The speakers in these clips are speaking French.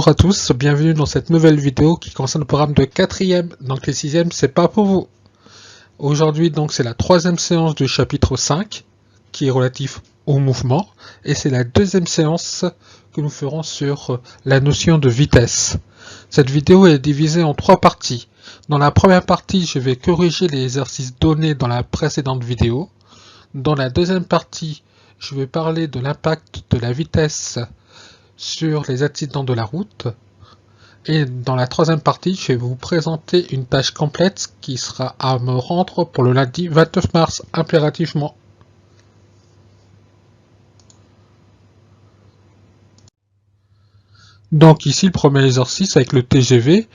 Bonjour à tous, bienvenue dans cette nouvelle vidéo qui concerne le programme de 4e, donc les 6e c'est pas pour vous. Aujourd'hui donc c'est la troisième séance du chapitre 5 qui est relatif au mouvement et c'est la deuxième séance que nous ferons sur la notion de vitesse. Cette vidéo est divisée en trois parties. Dans la première partie je vais corriger les exercices donnés dans la précédente vidéo. Dans la deuxième partie je vais parler de l'impact de la vitesse sur les accidents de la route. Et dans la troisième partie, je vais vous présenter une tâche complète qui sera à me rendre pour le lundi 29 mars, impérativement. Donc ici, le premier exercice avec le TGV.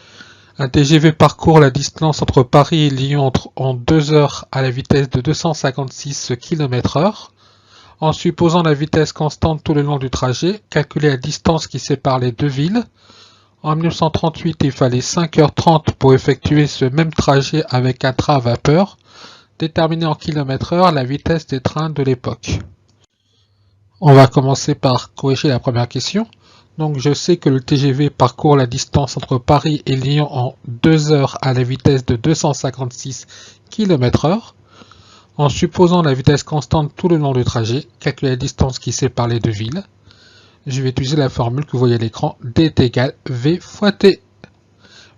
Un TGV parcourt la distance entre Paris et Lyon en 2 heures à la vitesse de 256 km/h. En supposant la vitesse constante tout le long du trajet, calculer la distance qui sépare les deux villes. En 1938, il fallait 5h30 pour effectuer ce même trajet avec un train à vapeur. Déterminer en km/h la vitesse des trains de l'époque. On va commencer par corriger la première question. Donc je sais que le TGV parcourt la distance entre Paris et Lyon en 2 heures à la vitesse de 256 km/h. En supposant la vitesse constante tout le long du trajet, calculer la distance qui sépare les deux villes. Je vais utiliser la formule que vous voyez à l'écran, D est égal V fois T.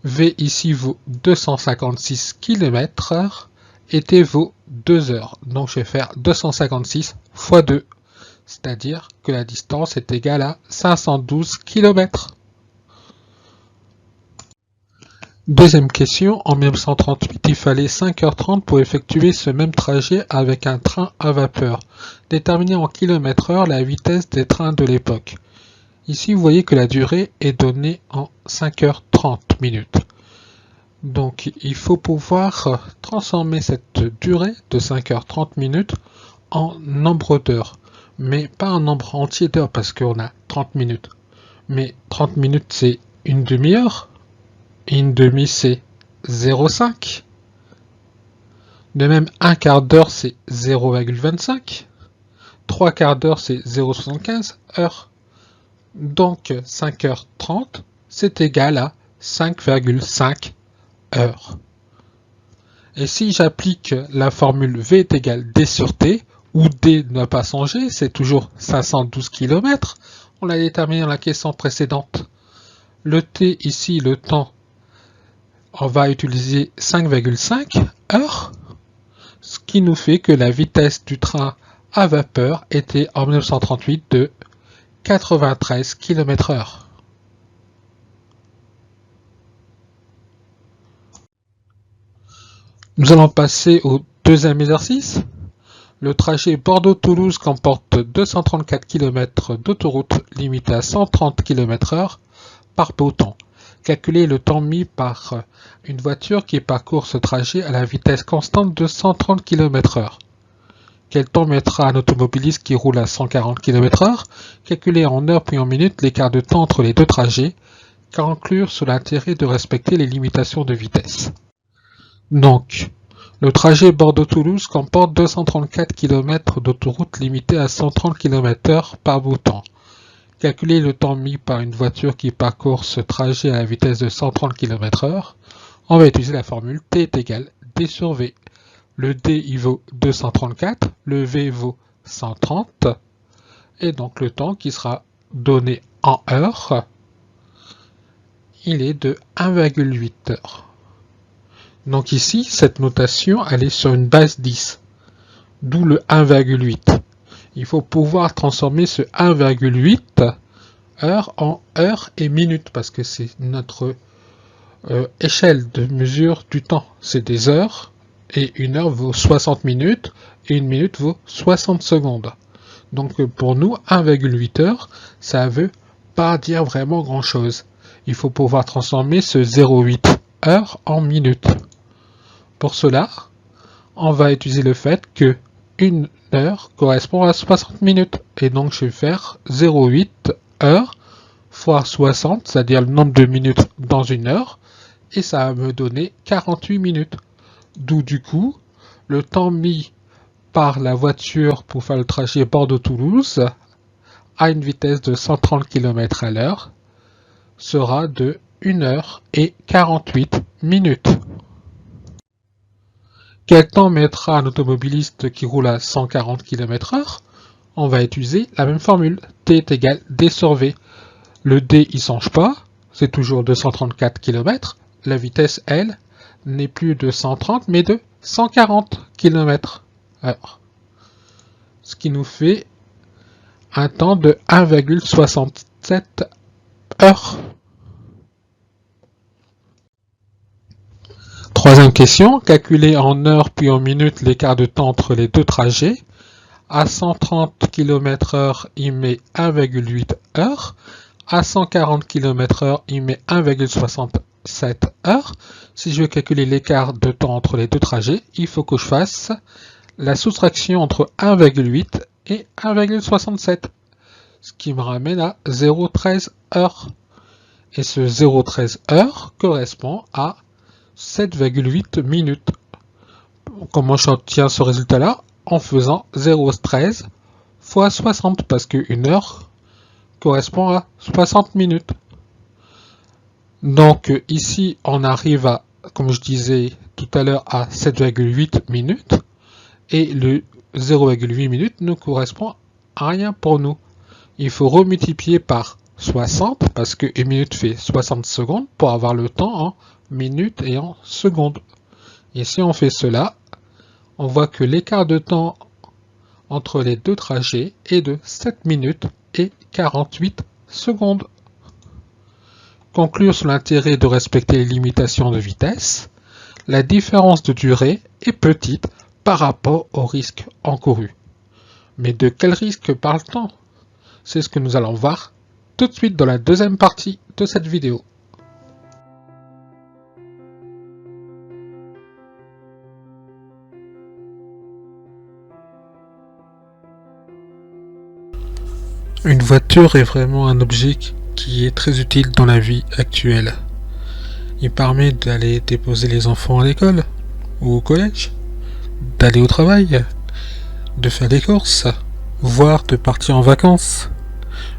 V ici vaut 256 km/h et T vaut 2 heures. Donc je vais faire 256 fois 2, c'est-à-dire que la distance est égale à 512 km. Deuxième question, en 1938, il fallait 5h30 pour effectuer ce même trajet avec un train à vapeur. Déterminer en km/h la vitesse des trains de l'époque. Ici, vous voyez que la durée est donnée en 5h30 minutes. Donc, il faut pouvoir transformer cette durée de 5h30 minutes en nombre d'heures. Mais pas en nombre entier d'heures parce qu'on a 30 minutes. Mais 30 minutes, c'est une demi-heure. Et une demi, c'est 0,5. De même, un quart d'heure, c'est 0,25. 3 quarts d'heure, c'est 0,75 heures. Donc 5h30, c'est égal à 5,5 heures. Et si j'applique la formule V est égal D sur T, où D n'a pas changé, c'est toujours 512 km, on l'a déterminé dans la question précédente. Le T ici, le temps, on va utiliser 5,5 heures, ce qui nous fait que la vitesse du train à vapeur était en 1938 de 93 km/h. Nous allons passer au deuxième exercice. Le trajet Bordeaux-Toulouse comporte 234 km d'autoroute limitée à 130 km/h par beau temps. Calculer le temps mis par une voiture qui parcourt ce trajet à la vitesse constante de 130 km/h. Quel temps mettra un automobiliste qui roule à 140 km/h? Calculer en heures puis en minutes l'écart de temps entre les deux trajets. Conclure sur l'intérêt de respecter les limitations de vitesse. Donc, le trajet Bordeaux-Toulouse comporte 234 km d'autoroute limitée à 130 km/h par beau temps. Calculer le temps mis par une voiture qui parcourt ce trajet à la vitesse de 130 km/h. On va utiliser la formule T est égal D sur V. Le D il vaut 234, le V vaut 130, et donc le temps qui sera donné en heures, il est de 1,8 heures. Donc ici, cette notation, elle est sur une base 10, d'où le 1,8. Il faut pouvoir transformer ce 1,8 heures en heures et minutes, parce que c'est notre échelle de mesure du temps. C'est des heures. Et une heure vaut 60 minutes, et une minute vaut 60 secondes. Donc pour nous, 1,8 heures, ça ne veut pas dire vraiment grand chose. Il faut pouvoir transformer ce 0,8 heures en minutes. Pour cela, on va utiliser le fait que une heure correspond à 60 minutes. Et donc je vais faire 0,8 heures fois 60, c'est-à-dire le nombre de minutes dans une heure, et ça va me donner 48 minutes. D'où du coup, le temps mis par la voiture pour faire le trajet Bordeaux-Toulouse à une vitesse de 130 km/h sera de 1 heure et 48 minutes. Quel temps mettra un automobiliste qui roule à 140 km/h? On va utiliser la même formule. T est égal D sur V. Le D, il ne change pas. C'est toujours 234 km. La vitesse, elle, n'est plus de 130, mais de 140 km/h. Ce qui nous fait un temps de 1,67 heures. Troisième question, calculer en heures puis en minutes l'écart de temps entre les deux trajets. À 130 km/h, il met 1,8 heures. À 140 km/h, il met 1,67 heures. Si je veux calculer l'écart de temps entre les deux trajets, il faut que je fasse la soustraction entre 1,8 et 1,67, ce qui me ramène à 0,13 heures. Et ce 0,13 heures correspond à 7,8 minutes. Comment j'obtiens ce résultat-là? En faisant 0,13 fois 60, parce qu'une heure correspond à 60 minutes. Donc ici, on arrive à, comme je disais tout à l'heure, à 7,8 minutes. Et le 0,8 minutes ne correspond à rien pour nous. Il faut remultiplier par 60, parce que 1 minute fait 60 secondes, pour avoir le temps en minutes et en secondes. Et si on fait cela, on voit que l'écart de temps entre les deux trajets est de 7 minutes et 48 secondes. Conclure sur l'intérêt de respecter les limitations de vitesse. La différence de durée est petite par rapport au risque encouru. Mais de quel risque parle-t-on? C'est ce que nous allons voir tout de suite dans la deuxième partie de cette vidéo. Une voiture est vraiment un objet qui est très utile dans la vie actuelle. Il permet d'aller déposer les enfants à l'école ou au collège, d'aller au travail, de faire des courses, voire de partir en vacances.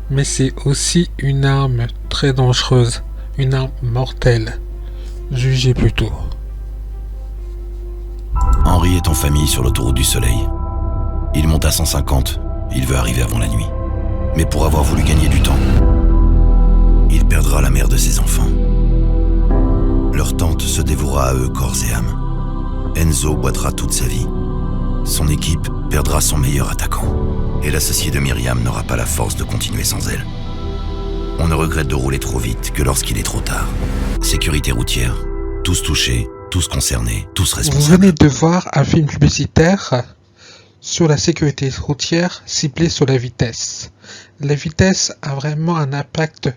Mais c'est aussi une arme très dangereuse, une arme mortelle. Jugez plutôt. Henri est en famille sur l'autoroute du Soleil. Il monte à 150, il veut arriver avant la nuit. Mais pour avoir voulu gagner du temps, il perdra la mère de ses enfants. Leur tante se dévouera à eux corps et âme. Enzo boitera toute sa vie. Son équipe perdra son meilleur attaquant. Et l'associé de Myriam n'aura pas la force de continuer sans elle. On ne regrette de rouler trop vite que lorsqu'il est trop tard. Sécurité routière, tous touchés, tous concernés, tous responsables. Vous venez de voir un film publicitaire sur la sécurité routière ciblée sur la vitesse. La vitesse a vraiment un impact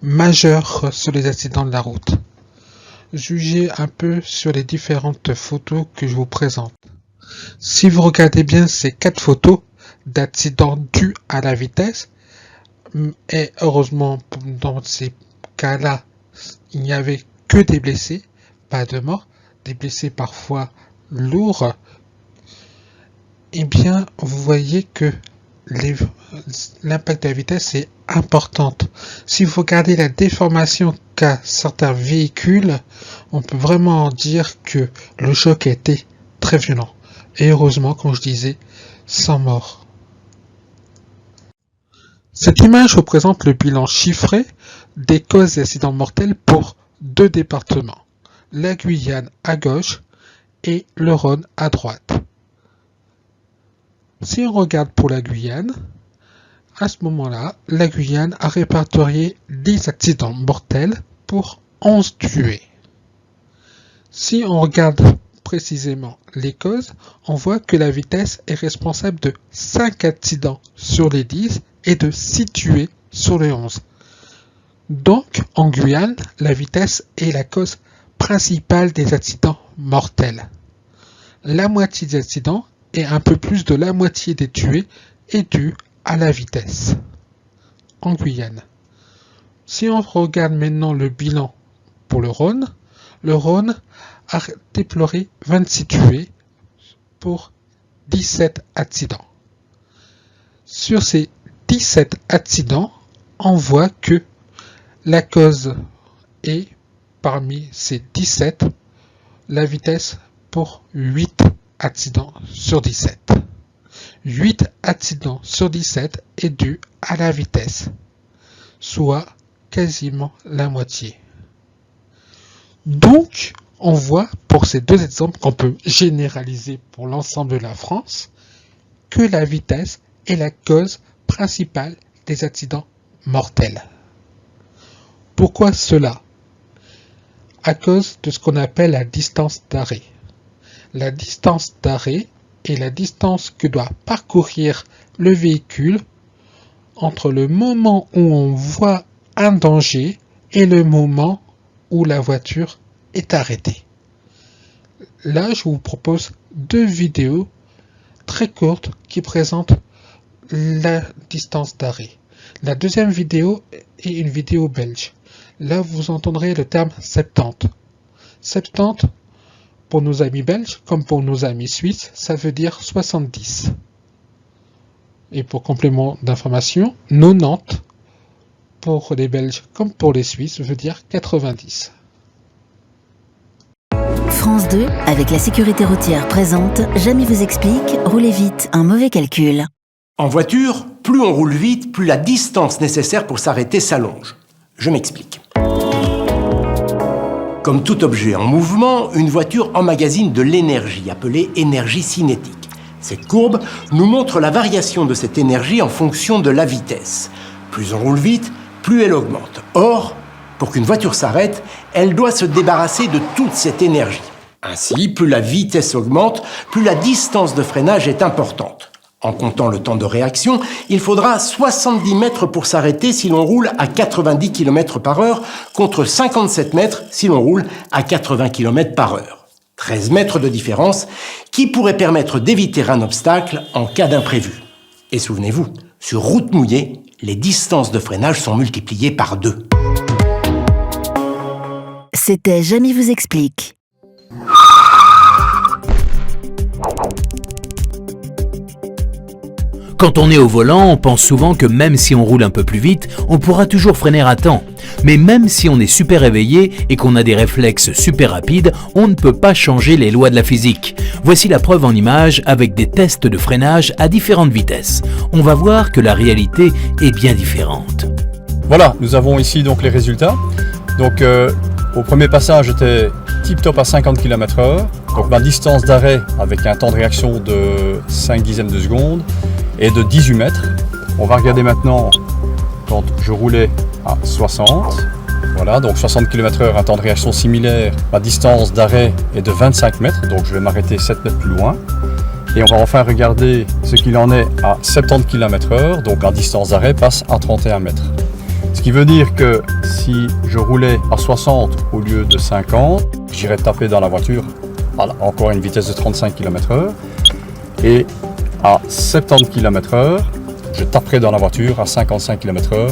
majeur sur les accidents de la route. Jugez un peu sur les différentes photos que je vous présente. Si vous regardez bien ces 4 photos d'accidents dus à la vitesse, et heureusement dans ces cas-là, il n'y avait que des blessés, pas de morts, des blessés parfois lourds, eh bien vous voyez que l'impact de la vitesse est important. Si vous regardez la déformation qu'a certains véhicules, on peut vraiment dire que le choc a été très violent. Et heureusement, comme je disais, sans mort. Cette image représente le bilan chiffré des causes d'accidents mortels pour 2 départements, la Guyane à gauche et le Rhône à droite. Si on regarde pour la Guyane, à ce moment-là, la Guyane a répertorié 10 accidents mortels pour 11 tués. Si on regarde précisément les causes, on voit que la vitesse est responsable de 5 accidents sur les 10 et de 6 tués sur les 11. Donc, en Guyane, la vitesse est la cause principale des accidents mortels. La moitié des accidents et un peu plus de la moitié des tués est due à la vitesse en Guyane. Si on regarde maintenant le bilan pour le Rhône a déploré 26 tués pour 17 accidents. Sur ces 17 accidents, on voit que La cause est, parmi ces 17, la vitesse pour 8 accidents sur 17. 8 accidents sur 17 est dû à la vitesse, soit quasiment la moitié. Donc, on voit pour ces deux exemples qu'on peut généraliser pour l'ensemble de la France que la vitesse est la cause principale des accidents mortels. Pourquoi cela? À cause de ce qu'on appelle la distance d'arrêt. La distance d'arrêt est la distance que doit parcourir le véhicule entre le moment où on voit un danger et le moment où la voiture est arrêtée. Là, je vous propose deux vidéos très courtes qui présentent la distance d'arrêt. La deuxième vidéo est une vidéo belge. Là, vous entendrez le terme 70. 70, pour nos amis belges comme pour nos amis suisses, ça veut dire 70. Et pour complément d'information, 90, pour les Belges comme pour les Suisses, veut dire 90. France 2, avec la sécurité routière présente, Jamy vous explique, roulez vite, un mauvais calcul. En voiture, plus on roule vite, plus la distance nécessaire pour s'arrêter s'allonge. Je m'explique. Comme tout objet en mouvement, une voiture emmagasine de l'énergie, appelée énergie cinétique. Cette courbe nous montre la variation de cette énergie en fonction de la vitesse. Plus on roule vite, plus elle augmente. Or, pour qu'une voiture s'arrête, elle doit se débarrasser de toute cette énergie. Ainsi, plus la vitesse augmente, plus la distance de freinage est importante. En comptant le temps de réaction, il faudra 70 mètres pour s'arrêter si l'on roule à 90 km par heure, contre 57 mètres si l'on roule à 80 km par heure. 13 mètres de différence qui pourrait permettre d'éviter un obstacle en cas d'imprévu. Et souvenez-vous, sur route mouillée, les distances de freinage sont multipliées par 2. C'était Jamy vous explique. Quand on est au volant, on pense souvent que même si on roule un peu plus vite, on pourra toujours freiner à temps. Mais même si on est super éveillé et qu'on a des réflexes super rapides, on ne peut pas changer les lois de la physique. Voici la preuve en images avec des tests de freinage à différentes vitesses. On va voir que la réalité est bien différente. Voilà, nous avons ici donc les résultats. Donc au premier passage, j'étais tip-top à 50 km/h. Donc ma distance d'arrêt avec un temps de réaction de 5 dixièmes de seconde et de 18 mètres. On va regarder maintenant quand je roulais à 60. Voilà, donc 60 km/h, un temps de réaction similaire. Ma distance d'arrêt est de 25 mètres, donc je vais m'arrêter 7 mètres plus loin. Et on va enfin regarder ce qu'il en est à 70 km/h, donc la distance d'arrêt passe à 31 mètres. Ce qui veut dire que si je roulais à 60 au lieu de 50, j'irais taper dans la voiture à encore une vitesse de 35 km/h. Et à 70 km/h, je taperai dans la voiture à 55 km/h,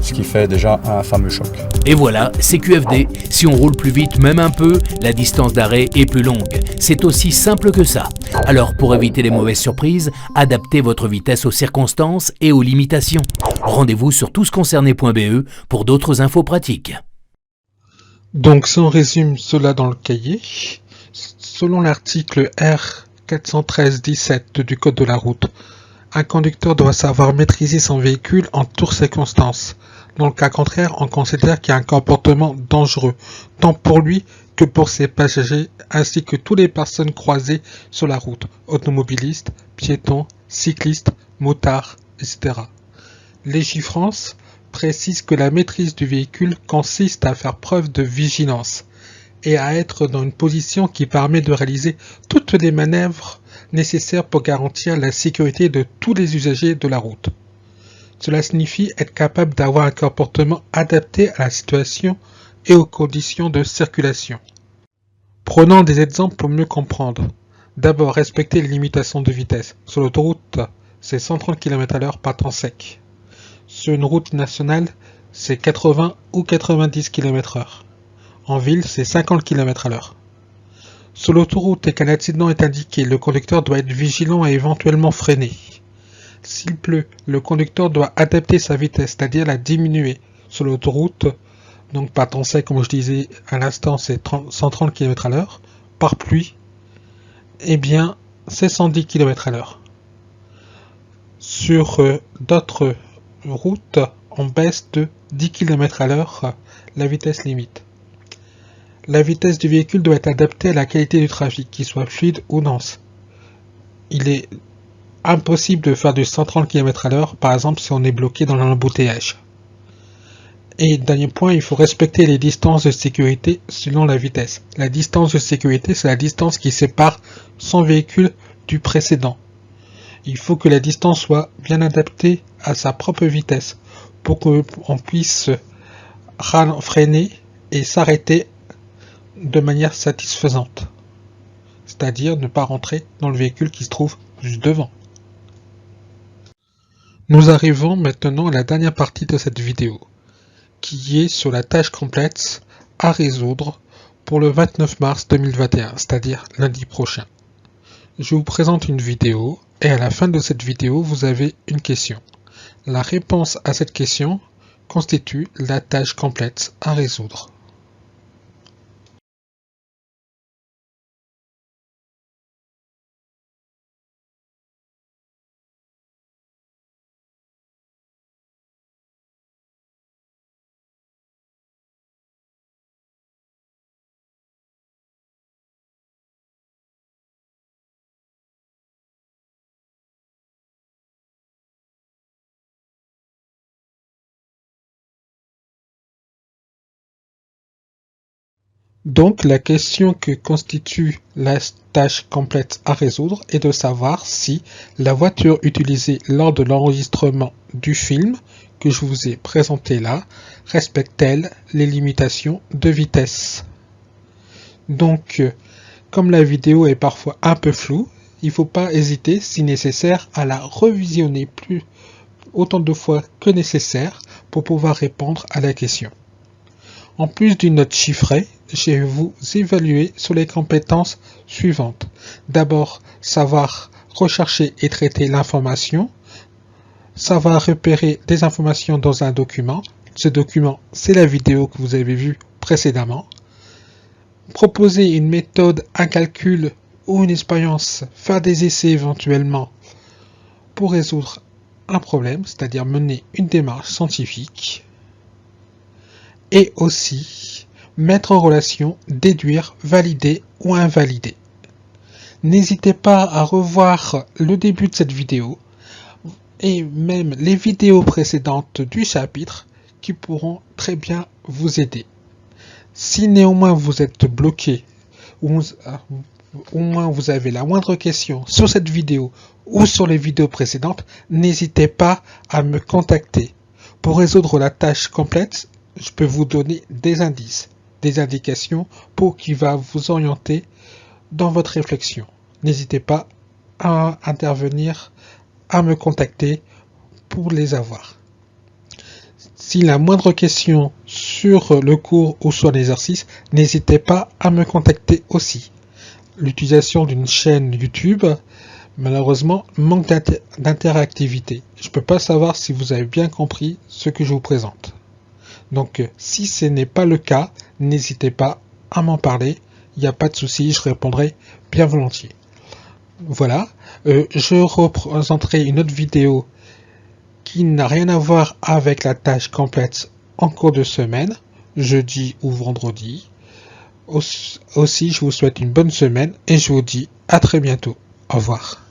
ce qui fait déjà un fameux choc. Et voilà, c'est QFD. Si on roule plus vite, même un peu, la distance d'arrêt est plus longue. C'est aussi simple que ça. Alors, pour éviter les mauvaises surprises, adaptez votre vitesse aux circonstances et aux limitations. Rendez-vous sur tousconcernés.be pour d'autres infos pratiques. Donc, si on résume cela dans le cahier, selon l'article R 413-17 du Code de la route, un conducteur doit savoir maîtriser son véhicule en toutes circonstances. Dans le cas contraire, on considère qu'il y a un comportement dangereux, tant pour lui que pour ses passagers, ainsi que toutes les personnes croisées sur la route, automobilistes, piétons, cyclistes, motards, etc. Légifrance précise que la maîtrise du véhicule consiste à faire preuve de vigilance et à être dans une position qui permet de réaliser toutes les manœuvres nécessaires pour garantir la sécurité de tous les usagers de la route. Cela signifie être capable d'avoir un comportement adapté à la situation et aux conditions de circulation. Prenons des exemples pour mieux comprendre. D'abord, respecter les limitations de vitesse. Sur l'autoroute, c'est 130 km/h par temps sec. Sur une route nationale, c'est 80 ou 90 km/h. En ville, c'est 50 km/h. Sur l'autoroute et qu'un accident est indiqué, le conducteur doit être vigilant et éventuellement freiner. S'il pleut, le conducteur doit adapter sa vitesse, c'est-à-dire la diminuer, sur l'autoroute, donc par temps sec, comme je disais à l'instant, c'est 130 km à l'heure. Par pluie, eh bien, c'est 110 km à l'heure. Sur d'autres routes, on baisse de 10 km à l'heure la vitesse limite. La vitesse du véhicule doit être adaptée à la qualité du trafic, qu'il soit fluide ou dense. Il est impossible de faire du 130 km à l'heure, par exemple, si on est bloqué dans l'embouteillage. Et dernier point, il faut respecter les distances de sécurité selon la vitesse. La distance de sécurité, c'est la distance qui sépare son véhicule du précédent. Il faut que la distance soit bien adaptée à sa propre vitesse pour qu'on puisse freiner et s'arrêter de manière satisfaisante. C'est-à-dire ne pas rentrer dans le véhicule qui se trouve juste devant. Nous arrivons maintenant à la dernière partie de cette vidéo, qui est sur la tâche complexe à résoudre pour le 29 mars 2021, c'est-à-dire lundi prochain. Je vous présente une vidéo et à la fin de cette vidéo, vous avez une question. La réponse à cette question constitue la tâche complexe à résoudre. Donc la question que constitue la tâche complète à résoudre est de savoir si la voiture utilisée lors de l'enregistrement du film que je vous ai présenté là respecte-t-elle les limitations de vitesse. Donc comme la vidéo est parfois un peu floue, il ne faut pas hésiter si nécessaire à la revisionner autant de fois que nécessaire pour pouvoir répondre à la question. En plus d'une note chiffrée, je vais vous évaluer sur les compétences suivantes. D'abord, savoir rechercher et traiter l'information, savoir repérer des informations dans un document. Ce document, c'est la vidéo que vous avez vue précédemment. Proposer une méthode, un calcul ou une expérience, faire des essais éventuellement pour résoudre un problème, c'est-à-dire mener une démarche scientifique. Et aussi mettre en relation, déduire, valider ou invalider. N'hésitez pas à revoir le début de cette vidéo et même les vidéos précédentes du chapitre qui pourront très bien vous aider. Si néanmoins vous êtes bloqué ou au moins vous avez la moindre question sur cette vidéo ou sur les vidéos précédentes, n'hésitez pas à me contacter. Pour résoudre la tâche complète, je peux vous donner des indices, des indications pour qui va vous orienter dans votre réflexion. N'hésitez pas à intervenir, à me contacter pour les avoir. Si la moindre question sur le cours ou sur l'exercice, n'hésitez pas à me contacter aussi. L'utilisation d'une chaîne YouTube, malheureusement, manque d'interactivité. Je ne peux pas savoir si vous avez bien compris ce que je vous présente. Donc, si ce n'est pas le cas, n'hésitez pas à m'en parler. Il n'y a pas de souci, je répondrai bien volontiers. Voilà, je représenterai une autre vidéo qui n'a rien à voir avec la tâche complète en cours de semaine, jeudi ou vendredi. Aussi, je vous souhaite une bonne semaine et je vous dis à très bientôt. Au revoir.